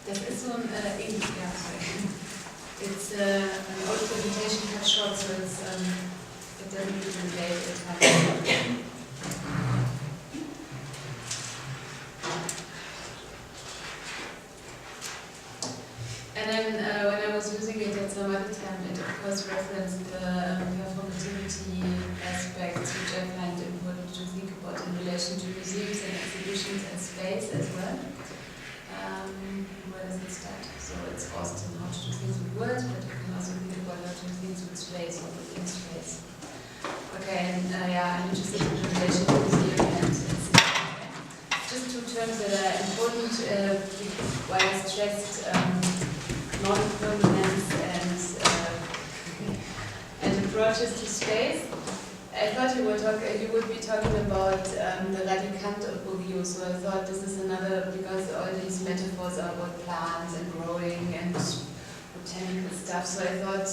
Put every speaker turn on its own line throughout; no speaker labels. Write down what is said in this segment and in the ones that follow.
Das ist so ein it's an old presentation cut short, so it's it doesn't even relate to time. And then when I was using it at some other time, it of course referenced the performativity aspects, which I find important to think about in relation to museums and exhibitions and space as well. Where does it start? So it's Austin, how to do things with words, but you can also think about how to do things with space or within space. Okay, and I'm interested in the relation to museum and just two terms that are important, why I stressed non-permanence and approaches to space. I thought you would be talking about the Radikant of Bourdieu, so I thought this is another, because all these metaphors are about plants and growing and botanical stuff, so I thought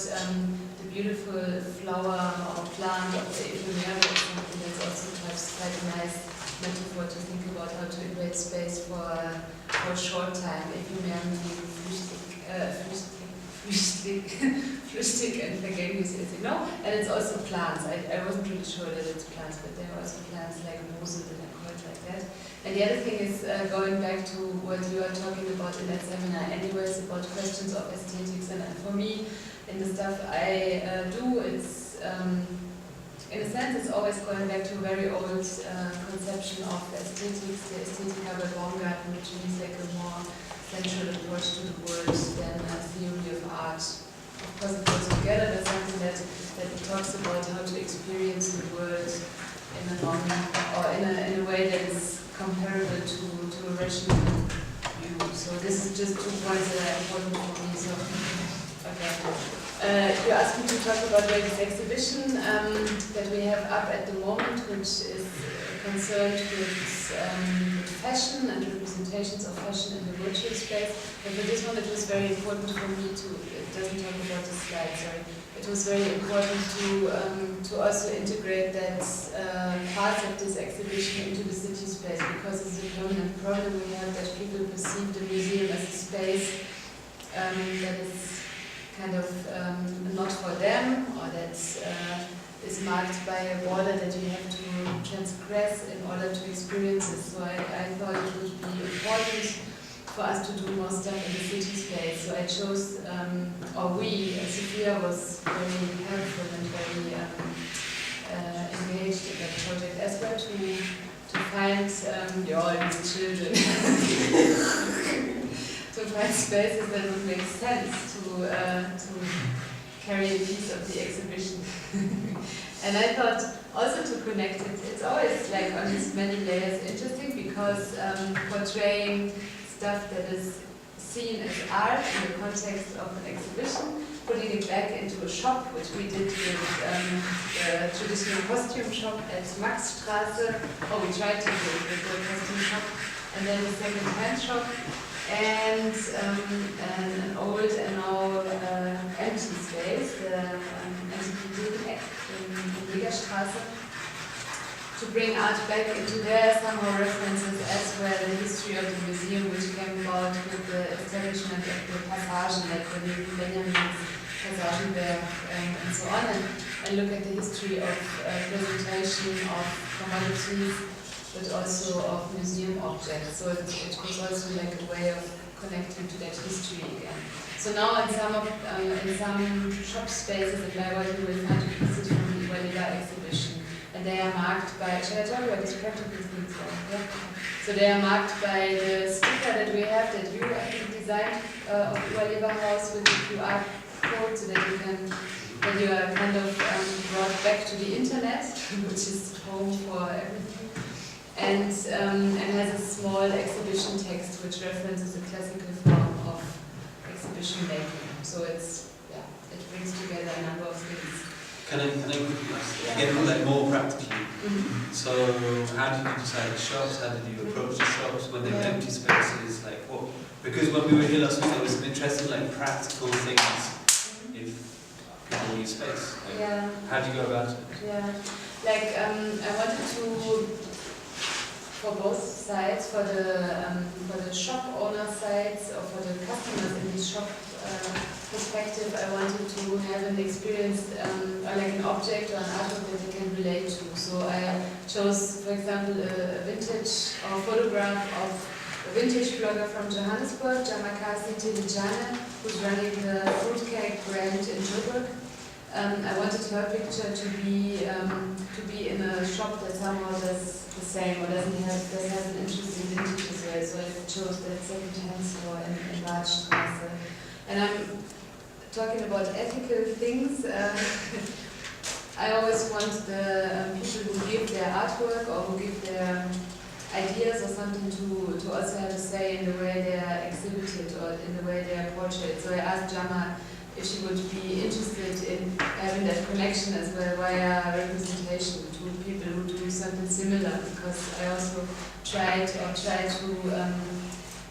the beautiful flower or plant of the ephemeral is something that's also quite a nice metaphor to think about how to invade space for a short time. Ephemeral meaning flüchtig and vergänglich, and it's also plants. I wasn't really sure that it's plants, but there are also plants like Mose that are called like that. And the other thing is going back to what you are talking about in that seminar anyways, about questions of aesthetics, and for me, in the stuff I do, it's in a sense it's always going back to a very old conception of aesthetics, the Ästhetika by Baumgarten, which means like a more central approach to the world than a theory of art. Of course, it goes together. There's something that talks about how to experience the world in a way that is comparable to a rational view. So this is just 2 points that are important for me. So, okay. You asked me to talk about this exhibition that we have up at the moment, which is concerned with fashion and representations of fashion in the virtual space. But for this one, it was very important for me it doesn't talk about the slide, sorry. It was very important to also integrate that part of this exhibition into the city space, because it's a permanent problem we have that people perceive the museum as a space that is kind of not for them, or that is marked by a border that you have to transgress in order to experience it. So I thought it would be important for us to do more stuff in the city space. So I chose, Sophia was very helpful and very engaged in that project as well, to find these children, to find spaces that would make sense to carry a piece of the exhibition. And I thought also to connect it, it's always like on these many layers interesting, because portraying stuff that is seen as art in the context of an exhibition, putting it back into a shop, which we did with the traditional costume shop at Maxstraße, we tried to do it with the costume shop, and then the second-hand shop, and an old and now empty space, the Antiquitäten in Jägerstraße, to bring art back into there, somehow references as well the history of the museum, which came about with the establishment of the Passagen, like the Benjamin's Passagenberg and so on, and look at the history of presentation of commodities, but also of museum objects. So it was also like a way of connecting to that history again. So now in some shop spaces in Bayreuth, you will find pieces from the Ualiba exhibition. And they are marked by, shall I talk about these practical things? Yeah. So they are marked by the sticker that we have, that you, I think, designed of Ualiba House with the QR code, so that you are kind of brought back to the internet, which is home for everything. And has a small exhibition text which references the classical form of exhibition making. So it brings together a number of things.
Can I get more practically? Mm-hmm. So how did you decide the shops? How did you approach the shops when they were empty spaces? Like what? Because when we were here last week, there was some interesting practical things if people use space. How do you go about it?
Yeah, I wanted to. for both sides, for the shop owner sides or for the customers in the shop perspective, I wanted to have an experience or like an object or an artwork that they can relate to. So I chose, for example, a vintage or photograph of a vintage blogger from Johannesburg, Jamakasi Tilijane, who's running the fruitcake brand in Joburg. I wanted her picture to be in a shop that somehow does the same or that has an interest in vintage as well. So I chose that second-hand store in Wartstraße. And I'm talking about ethical things. I always want the people who give their artwork or who give their ideas or something to also have a say in the way they are exhibited or in the way they are portrayed. So I asked Jama if she would be interested in having that connection as well via representation to people who do something similar, because I also try to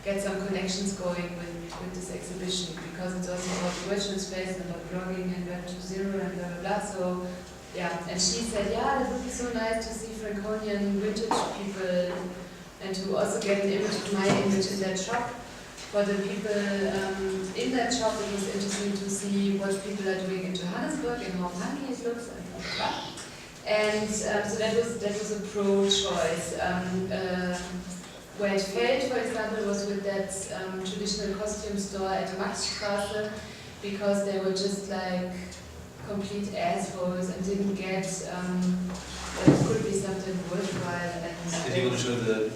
get some connections going with this exhibition, because it's also about virtual space and about blogging and Web 2.0 and blah blah blah. So yeah, and she said, yeah, it would be so nice to see Franconian vintage people and to also get an image of my image in that shop. For the people in that shop, it was interesting to see what people are doing in Johannesburg and how funky it looks and blah blah blah. And so that was a pro-choice. Where it failed, for example, was with that traditional costume store at Maxstraße, because they were just like complete assholes and didn't get that it could be something worthwhile. And
did you want to show the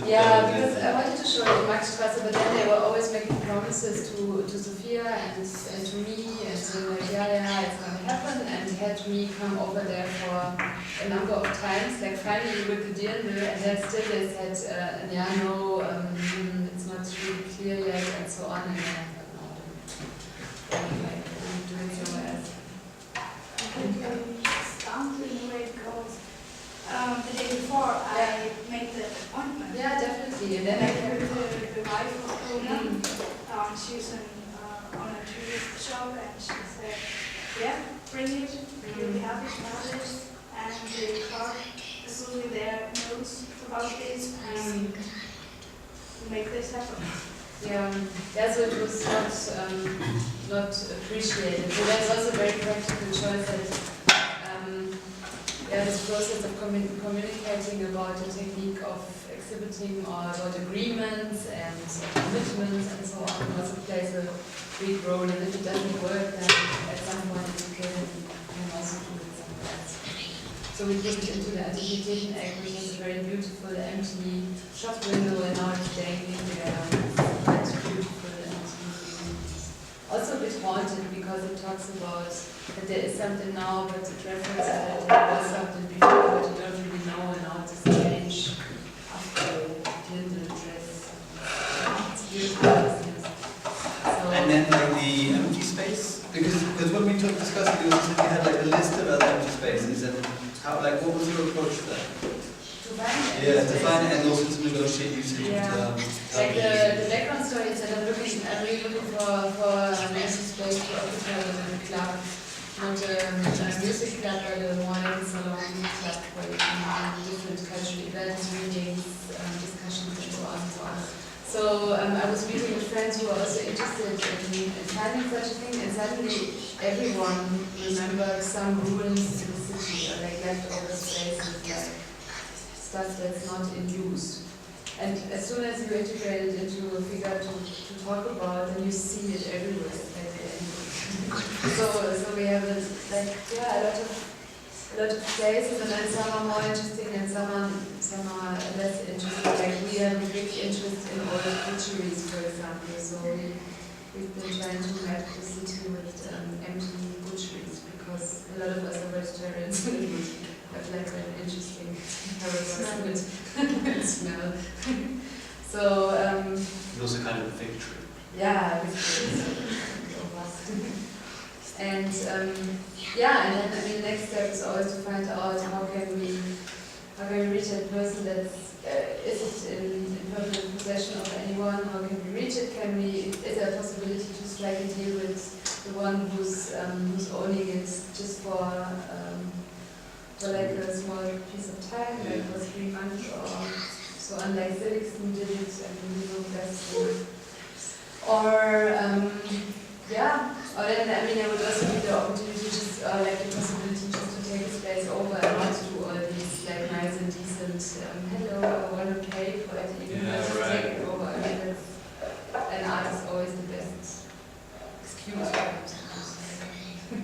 yeah, because I wanted to show the Maxstraße, but then they were always making promises to Sophia and to me, and saying like, yeah, it's gonna happen, and had me come over there for a number of times, like finally with the deal, and then still they said, yeah, no, it's not really clear yet, and so on, and then I thought, no, I'm doing somewhere else.
The day before I made the appointment.
Yeah, definitely. And then I
met the wife of Rona. She was on a tourist shop, and she said, yeah, bring it, you'll be happy to have it. And the car absolutely there knows about this, and make this happen.
Yeah, so it was not appreciated. So that's also a very practical choice that this process of communicating about the technique of exhibiting or about agreements and commitments and so on also plays a big role. And if it doesn't work, then at some point you can also do it somewhere else. So we put it into the Antiquitäten Act, which is a very beautiful empty shop window, and now it's dangling there. It's quite beautiful and also a bit haunted, because it talks about that there is something now, but it references that there was something before, but you don't really know, and now it's strange after the dress. It's beautiful. So,
and then like the empty space, because when we discussed it, you had like a list of other empty spaces, and how, like, what was your approach there? To find it and also to negotiate usage.
Yeah. Like the background story is that I'm really looking for an empty space to occupy within a club. Not a music club, but a wine salon club where you can have different cultural events, readings, discussions, and so on and so on. So I was meeting with friends who were also interested in finding such a thing, and suddenly everyone remembered some ruins in the city, or like leftover spaces, like stuff that's not in use. And as soon as you integrate it into a figure to talk about, then you see it everywhere. So we have a lot of places, and then some are more interesting and some are less interesting. Like we have a big interest in old butcheries, for example. So we've been trying to map the city with empty butcheries, because a lot of us are vegetarians and we have like an interesting with smell. So
It's also kind of a fig tree.
yeah, and and then the next step is always to find out how can we reach that person that's is it in permanent possession of anyone? How can we reach it? Is there a possibility to strike a deal with the one who's owning it just for like a small piece of time, like for 3 months, or So unlike Felixton did it, that's or yeah, or then I mean I would also give the opportunity just like the possibility just to take a space over and not do all these like nice and decent hello, I want to pay for it, even just take it over. I mean that's, and art is always the best excuse for it.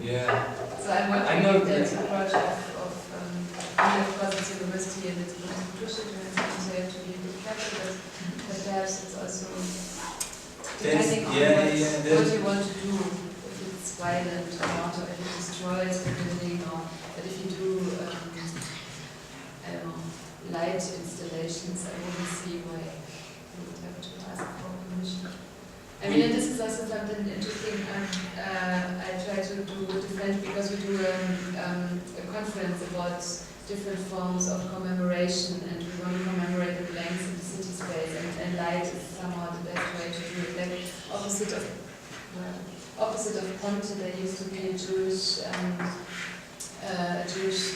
Yeah.
So I'm wondering if that's a project of of course it's university and it's going to push it and it's going to have to be a bit careful, but perhaps it's also depending on what you want to do, if it's violent or not, or if it destroys the building, or but if you do I don't know, light installations, I wouldn't see why you would have to ask for permission. I mean, and this is also something interesting I try to do different because we do a conference about different forms of commemoration, and we want to commemorate the blanks in the city space, and light is somehow the best way to do it. Like opposite of Ponte, there used to be a Jewish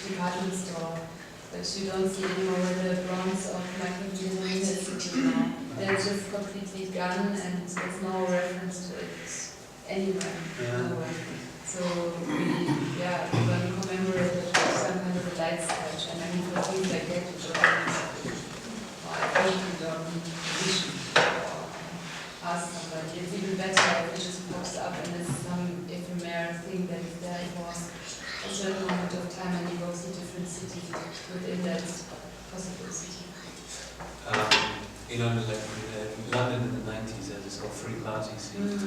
department store, which you don't see anymore where the bronze of Michael Giacchino is sitting now. They're just completely gone, and there's no reference to it anywhere. Nowhere. So we want to commemorate it with some kind of a light sketch, and I mean for things like that you don't vision or ask somebody. It's even better if it just pops up and there's some ephemeral thing that is there for a certain moment of time and you go to different cities within that possible city.
You know, like in London in the 90s, there was this whole free party scene,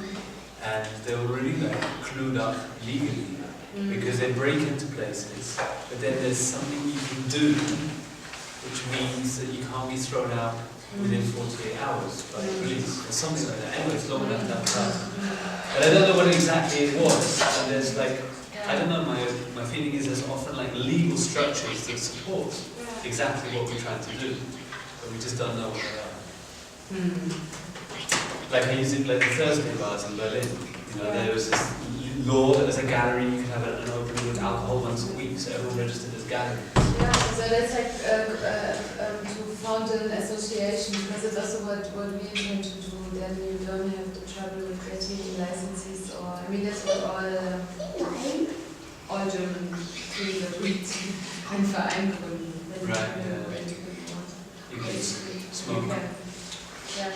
and they were really like clued up legally because they break into places, but then there's something you can do, which means that you can't be thrown out within 48 hours by the police, or something like that. Anyway, it's long enough to have that. And I don't know what exactly it was, and there's like, I don't know, my feeling is there's often like legal structures that support exactly what we're trying to do, but we just don't know what they are. Like I use it like the Thursday bars in Berlin. You know, there was this law that as a gallery you could have an opening with alcohol once a week, so everyone registered as galleries.
Yeah, so that's like to found an association, because it's also what we intend to do. Then you don't have the trouble with getting licenses, or I mean that's what all German things that we ein Verein gründen.
Right. Yeah. You can smoke.
Yeah.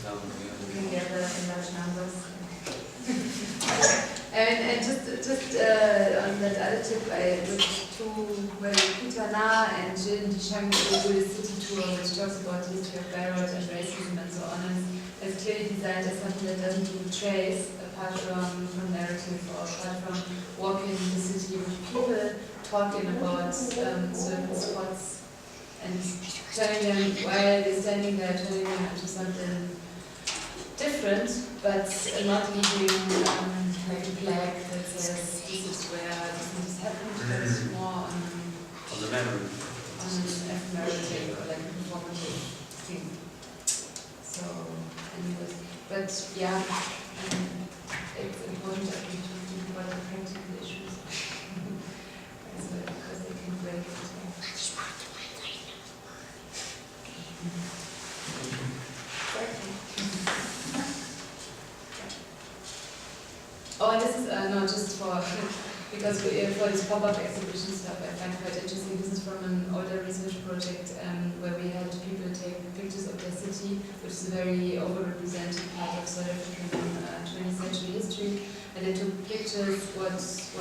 You can gather in large numbers. and just on that other tip, I looked to Peter Na and Jin Dishang do the city tour, which talks about the history of Beirut and racism and so on. And it's clearly designed as something that doesn't do trace, apart from narrative or apart from walking the city with people, talking about certain spots and turning them, while they're standing there, turning them into something different, but not leaving like a plaque that says this is where this happened, but it's more on
the memory.
On an ephemeral or like a performative thing. So, anyway, but yeah, it's important I think to think about the practical issues as well, because they can break it. Oh, and this is not just for, because for this pop-up exhibition stuff I find quite interesting. This is from an older research project where we had people take pictures of their city, which is a very overrepresented part of South African 20th century history. And they took pictures, what this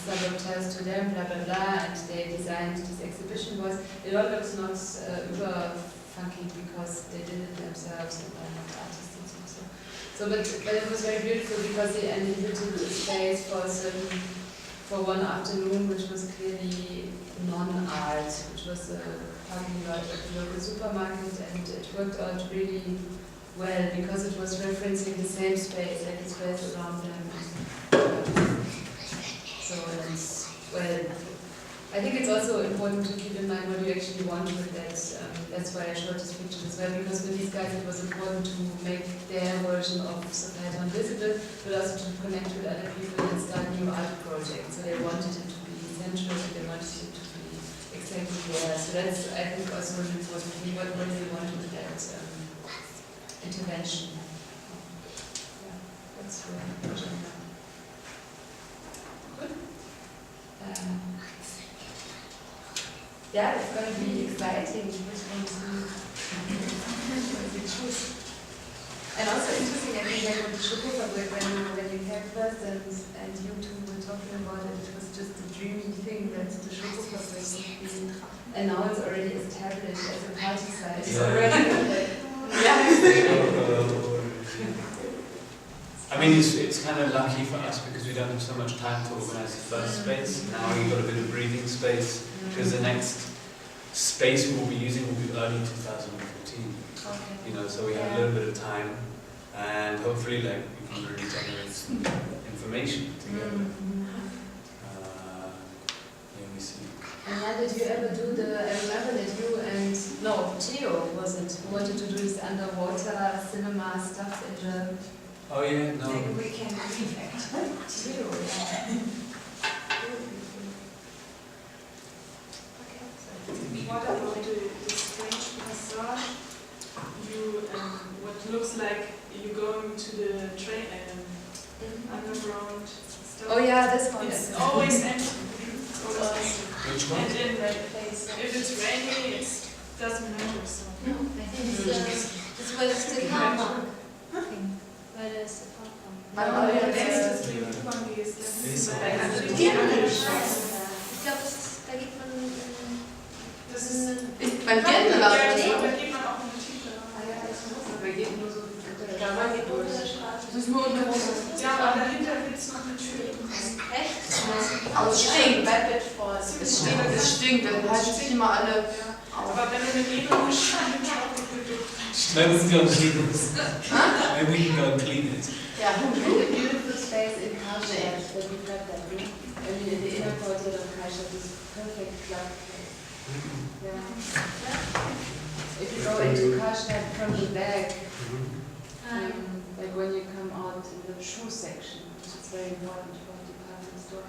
suburb tells to them, blah, blah, blah, and they designed this exhibition. It all looks not uber funky because they did it themselves and they're not artists and so. But it was very beautiful because they inhabited the space for one afternoon, which was clearly non-art, which was a parking lot at the local supermarket, and it worked out really well because it was referencing the same space, like the space around them. So it's, well, I think it's also important to keep in mind what you actually want with that. That's why I showed this picture as well, because with these guys it was important to make their version of Sophia visible, but also to connect with other people and start new art projects. So they wanted it to be central and they wanted it to be exactly there. So that's, I think, also an important thing. What do you intervention. Yeah, that's the agenda. Good. Yeah, it's going to be exciting. Which one to choose? And also interesting, I think, like with the Schokofabrik, when you came first and you two were talking about it, it was just a dreamy thing that the Schokofabrik would be, and now it's already established as a party site. It's already
I mean, it's kind of lucky for us because we don't have so much time to organize the first space. Now we've got a bit of breathing space because the next space we will be using will be early 2014. You know, so we have a little bit of time, and hopefully, like, we can really generate some information together. Let me see.
And yeah, did you ever do I remember that you and, no, Theo was it, who wanted to do this underwater cinema stuff in the...
Oh yeah, no.
Maybe we can reflect.
Theo,
What about the strange passage? What looks like you going to the train underground stuff.
Oh yeah, this one.
It's always empty. It's always empty.
Which one?
And in if it's raining, it doesn't matter. So.
No, I think this was the car park. Weil es the car park.
Next to the one is
Ich glaube, da geht man...
Das ist...
Beim Gärtnerlauf,
Ja,
nee?
da geht man auch in die Tiefe.
Wir gehen nur so
Da war die unter der Straße.
Das ist nur unter der
Ja, aber dahinter gibt es noch eine Tür.
Echt?
Aber es stinkt.
Es
stinkt, dann halten sich immer alle...
Aber wenn du eine Nebelmaschine
Maybe we can go and clean it. Maybe we can go and clean it.
Yeah, really beautiful space in Karstadt that we got that. I mean, in the inner quarter of Karstadt, this perfect club place. Yeah. If you go into Karstadt from the back, like when you come out in the shoe section, which is very important for a department store,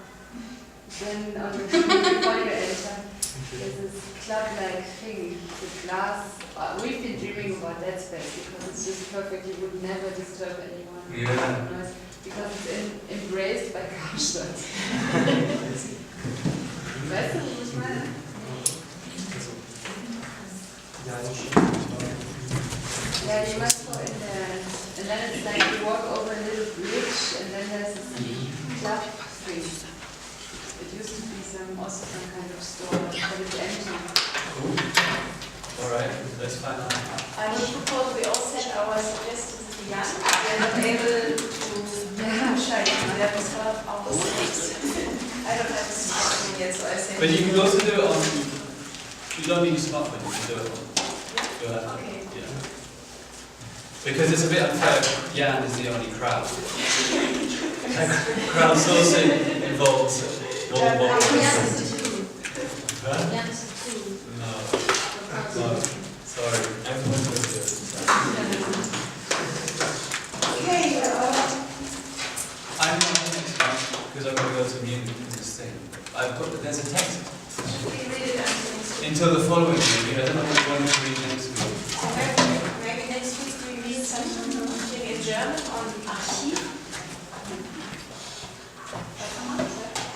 then on the before you enter, there's this club-like thing with glass. We've been dreaming about that space because it's just perfect. You would never disturb anyone.
Yeah.
Because it's embraced by Karstadt. Weißt du, was ich meine? Yeah, you must go in there, and then it's like you walk over a little bridge, and then there's this club thing. It used to be also some kind of store, but it's empty.
Cool. Alright, let's find out.
I would propose we all set our suggestions to Jan. We are not able to that was one of our suggestions. I don't have a smartphone yet, so I say.
But you can also do it on. You don't need a smartphone. You can do it on.
Okay.
Yeah. Because it's a bit unfair. Jan is the only crowd. Crowdsourcing involves more than one person. Huh? No. No. Sorry. Everyone will do it.
Okay.
I'm not on next month because I've got to go to Munich for this thing. There's a text until the following week. I don't know what you want to read next week.
Maybe next week we read something in German on Archiv.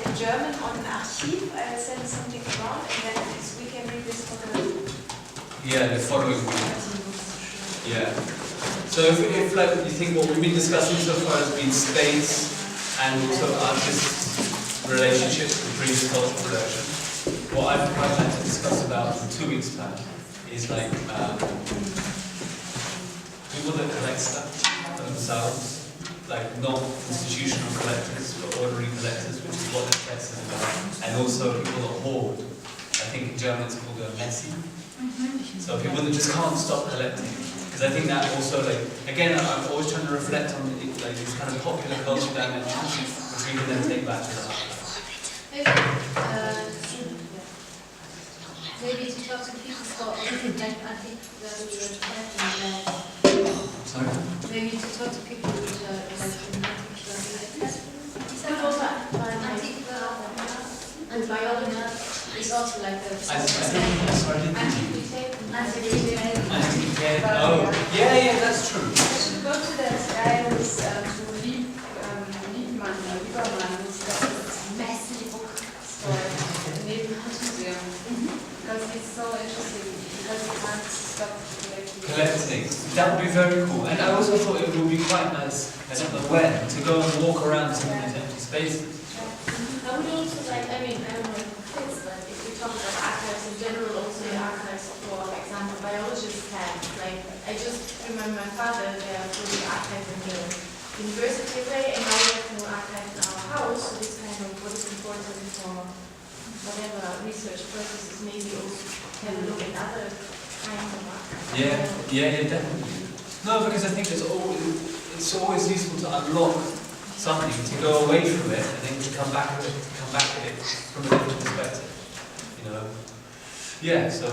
In German on Archiv, I'll send something around, and then next week can read this for the.
Yeah, the following week. Yeah. So if like you think what we've been discussing so far has been space and also artists' relationships to previous cultural production, what I'd quite like to discuss about in 2 weeks' time is like people that collect stuff themselves, like not institutional collectors but ordinary collectors, which is what this text is about, and also people that hoard. I think in German it's called a Messi. So people that just can't stop collecting. Because I think that also, like, again, I'm always trying to reflect on like these kind of popular culture dimensions, which we can then take back to the heart.
Maybe to talk to people for like I think
Sorry?
maybe to talk to people which are and biology is also like a
Sorry.
antiquity.
Oh, Yeah, that's true.
I should go to that guy who's to Liebmann or Liebermann, who's got this massive bookstore neben the museum. Because it's so interesting, because you can't stop
Collecting. That would be very cool. And I also thought it would be quite nice, I don't know when, to go and walk around some of these empty spaces.
I would also like, I mean, I don't know if it fits, but if we talk about archives in general, also the archives for example, biologists have, like, I just remember my father, they are fully archived in the university way, and now we have no archive in our house, so this kind of what is important for whatever research purposes, maybe also have a look at other kinds of archives.
Yeah, definitely. No, because I think it's always useful to unlock something, to go away from it, and then to come back at it from a different perspective. You know? Yeah, so I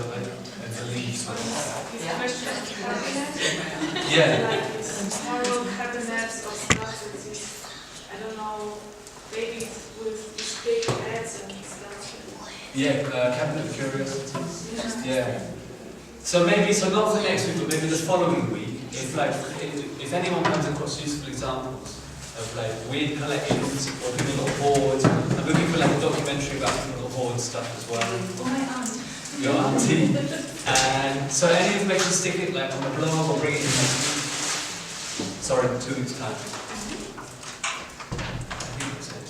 believe so.
This question of cabinet.
Yeah.
Like these small cabinets of stuff with these, I don't know, babies with these big heads and stuff.
Yeah, cabinet of curiosities. Yeah. So maybe, so not for next week, but maybe the following week, if anyone comes across useful examples of like weird collections or people got hoards, I'm looking for like a documentary about people got hoard stuff as well.
Oh, my aunt.
Your auntie. And so any information, stick it like on the blog or bring it in next week. Sorry, 2 weeks time. I think that's it.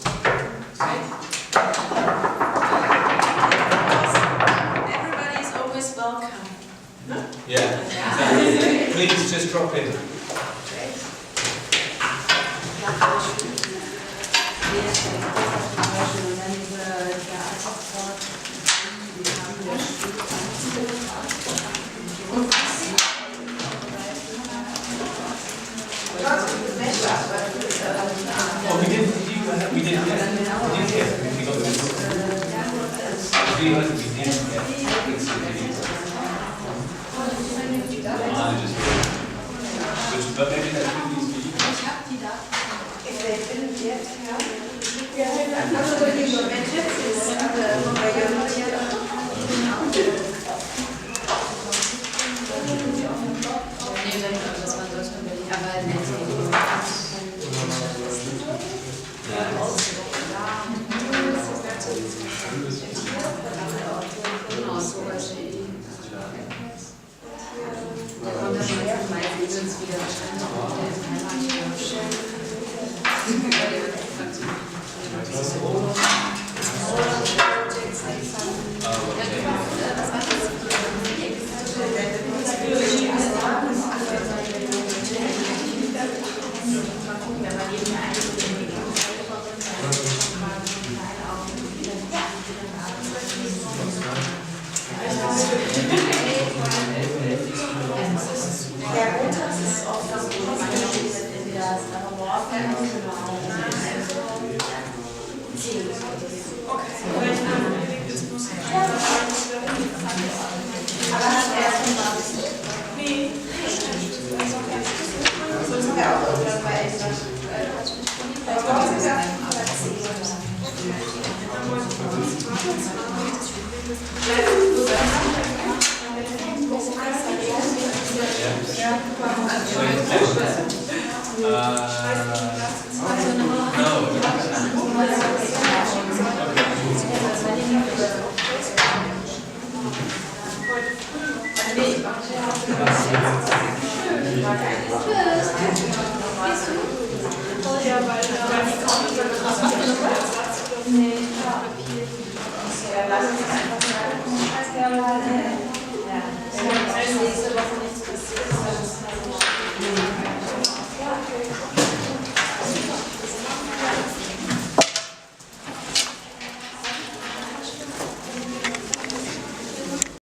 Everybody's always welcome.
Yeah, exactly. Please just drop in. Oh, we did get. We got this. But maybe that could be easy.
If they didn't yet, yeah. Also, die Momente ist Ja, weil